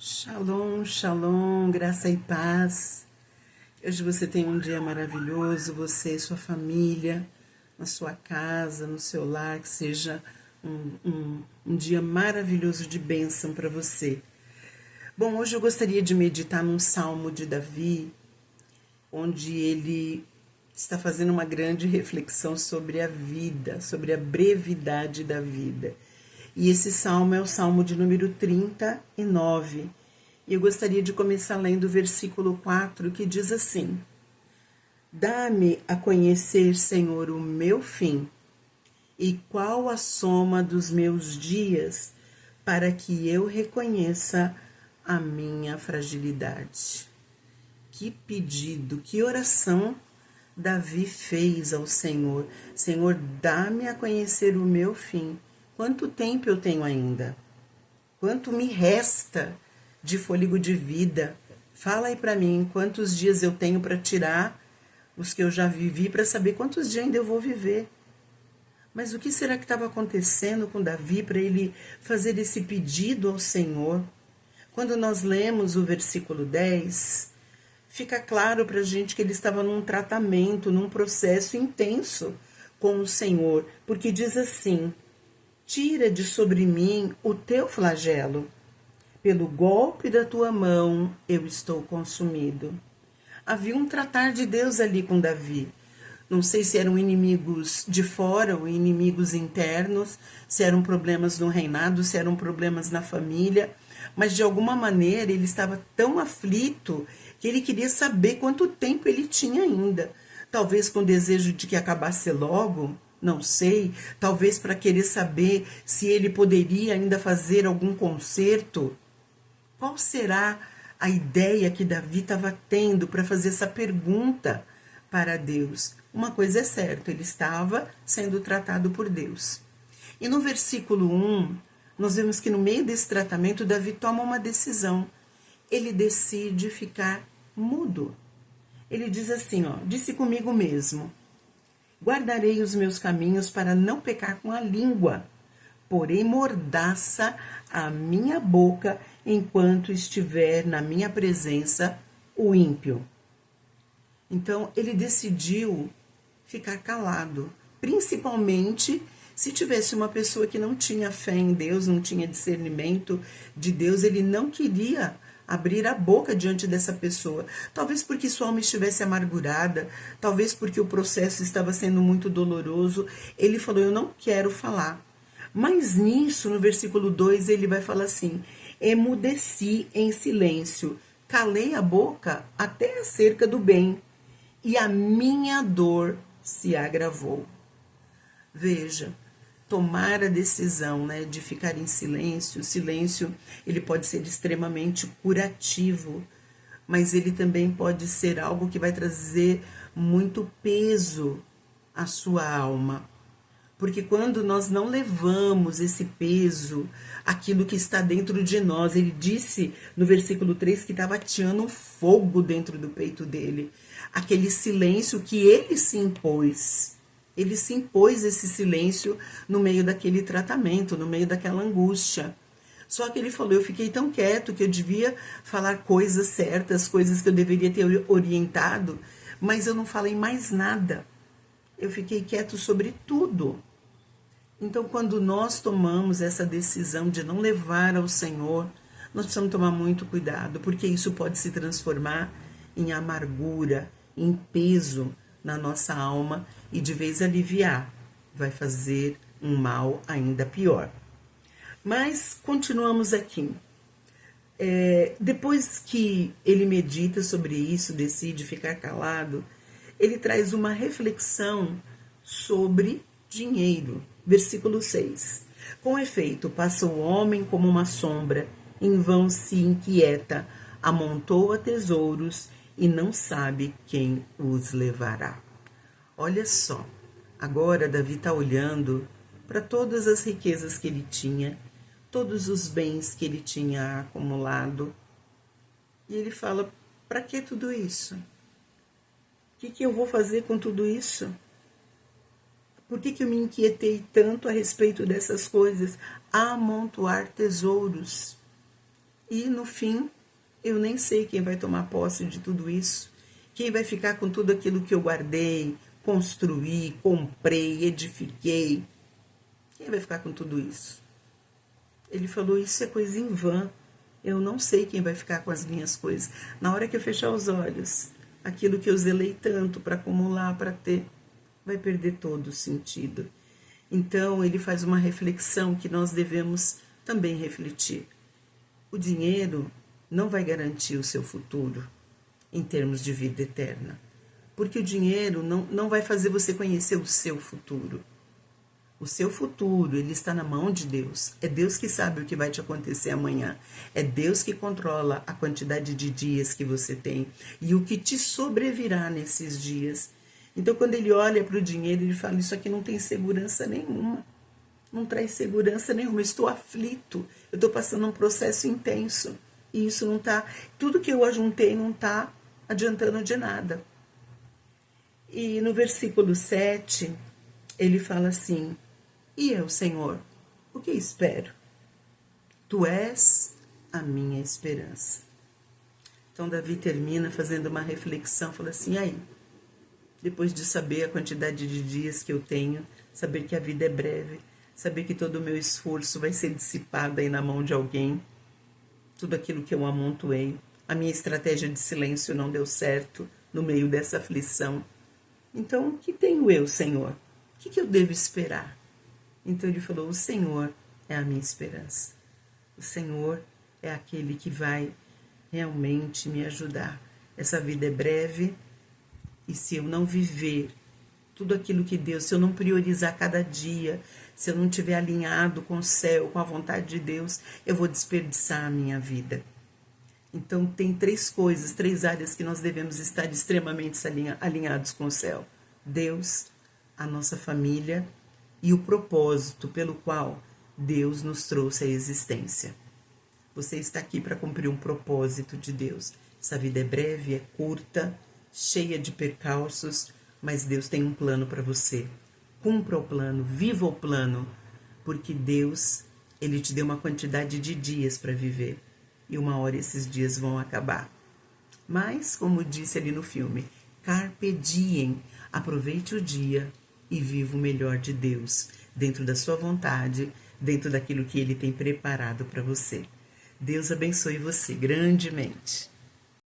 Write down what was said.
Shalom, shalom, graça e paz. Hoje você tem um dia maravilhoso, você e sua família, na sua casa, no seu lar, que seja um dia maravilhoso de bênção para você. Bom, hoje eu gostaria de meditar num salmo de Davi, onde ele está fazendo uma grande reflexão sobre a vida, sobre a brevidade da vida. E esse salmo é o salmo de número 39. E eu gostaria de começar lendo o versículo 4, que diz assim: Dá-me a conhecer, Senhor, o meu fim, e qual a soma dos meus dias, para que eu reconheça a minha fragilidade. Que pedido, que oração Davi fez ao Senhor. Senhor, dá-me a conhecer o meu fim. Quanto tempo eu tenho ainda? Quanto me resta de fôlego de vida? Fala aí para mim, quantos dias eu tenho para tirar os que eu já vivi, para saber quantos dias ainda eu vou viver. Mas o que será que estava acontecendo com Davi para ele fazer esse pedido ao Senhor? Quando nós lemos o versículo 10, fica claro para a gente que ele estava num tratamento, num processo intenso com o Senhor, porque diz assim: tira de sobre mim o teu flagelo. Pelo golpe da tua mão eu estou consumido. Havia um tratar de Deus ali com Davi. Não sei se eram inimigos de fora ou inimigos internos, se eram problemas no reinado, se eram problemas na família, mas de alguma maneira ele estava tão aflito que ele queria saber quanto tempo ele tinha ainda. Talvez com o desejo de que acabasse logo, não sei, talvez para querer saber se ele poderia ainda fazer algum conserto. Qual será a ideia que Davi estava tendo para fazer essa pergunta para Deus? Uma coisa é certa, ele estava sendo tratado por Deus. E no versículo 1, nós vemos que no meio desse tratamento, Davi toma uma decisão. Ele decide ficar mudo. Ele diz assim, disse comigo mesmo: guardarei os meus caminhos para não pecar com a língua, porém mordaça a minha boca enquanto estiver na minha presença o ímpio. Então ele decidiu ficar calado, principalmente se tivesse uma pessoa que não tinha fé em Deus, não tinha discernimento de Deus, ele não queria abrir a boca diante dessa pessoa. Talvez porque sua alma estivesse amargurada, talvez porque o processo estava sendo muito doloroso. Ele falou: eu não quero falar. Mas nisso, no versículo 2, ele vai falar assim: emudeci em silêncio, calei a boca até acerca do bem, e a minha dor se agravou. Veja, tomar a decisão, de ficar em silêncio. O silêncio, ele pode ser extremamente curativo, mas ele também pode ser algo que vai trazer muito peso à sua alma. Porque quando nós não levamos esse peso, aquilo que está dentro de nós, ele disse no versículo 3 que estava ateando um fogo dentro do peito dele. Aquele silêncio que ele se impôs. Ele se impôs esse silêncio no meio daquele tratamento, no meio daquela angústia. Só que ele falou: eu fiquei tão quieto que eu devia falar coisas certas, coisas que eu deveria ter orientado, mas eu não falei mais nada. Eu fiquei quieto sobre tudo. Então, quando nós tomamos essa decisão de não levar ao Senhor, nós precisamos tomar muito cuidado, porque isso pode se transformar em amargura, em peso na nossa alma e de vez aliviar, vai fazer um mal ainda pior. Mas continuamos aqui. Depois que ele medita sobre isso, decide ficar calado, ele traz uma reflexão sobre dinheiro. Versículo 6. Com efeito, passa o homem como uma sombra, em vão se inquieta, amontoa tesouros e não sabe quem os levará. Olha só, agora Davi está olhando para todas as riquezas que ele tinha, todos os bens que ele tinha acumulado, e ele fala: para que tudo isso? O que eu vou fazer com tudo isso? Por que eu me inquietei tanto a respeito dessas coisas? Amontoar tesouros. E no fim, eu nem sei quem vai tomar posse de tudo isso, quem vai ficar com tudo aquilo que eu guardei, construí, comprei, edifiquei. Quem vai ficar com tudo isso? Ele falou, isso é coisa em vão. Eu não sei quem vai ficar com as minhas coisas. Na hora que eu fechar os olhos, aquilo que eu zelei tanto para acumular, para ter, vai perder todo o sentido. Então, ele faz uma reflexão que nós devemos também refletir. O dinheiro não vai garantir o seu futuro em termos de vida eterna. Porque o dinheiro não vai fazer você conhecer o seu futuro. O seu futuro, ele está na mão de Deus. É Deus que sabe o que vai te acontecer amanhã. É Deus que controla a quantidade de dias que você tem e o que te sobrevirá nesses dias. Então, quando ele olha para o dinheiro, ele fala, isso aqui não tem segurança nenhuma. Não traz segurança nenhuma. Eu estou aflito. Eu estou passando um processo intenso. E isso não está... Tudo que eu ajuntei não está adiantando de nada. E no versículo 7, ele fala assim, e eu, Senhor, o que espero? Tu és a minha esperança. Então, Davi termina fazendo uma reflexão, fala assim, e aí? Depois de saber a quantidade de dias que eu tenho, saber que a vida é breve, saber que todo o meu esforço vai ser dissipado aí na mão de alguém, tudo aquilo que eu amontoei, a minha estratégia de silêncio não deu certo no meio dessa aflição. Então, o que tenho eu, Senhor? O que eu devo esperar? Então ele falou, o Senhor é a minha esperança. O Senhor é aquele que vai realmente me ajudar. Essa vida é breve e se eu não viver tudo aquilo que Deus, se eu não priorizar cada dia, se eu não estiver alinhado com o céu, com a vontade de Deus, eu vou desperdiçar a minha vida. Então tem 3 coisas, 3 áreas que nós devemos estar extremamente alinhados com o céu. Deus, a nossa família e o propósito pelo qual Deus nos trouxe à existência. Você está aqui para cumprir um propósito de Deus. Essa vida é breve, é curta, cheia de percalços, mas Deus tem um plano para você. Cumpra o plano, viva o plano, porque Deus, Ele te deu uma quantidade de dias para viver. E uma hora esses dias vão acabar. Mas, como disse ali no filme, carpe diem, aproveite o dia e viva o melhor de Deus, dentro da sua vontade, dentro daquilo que Ele tem preparado para você. Deus abençoe você grandemente.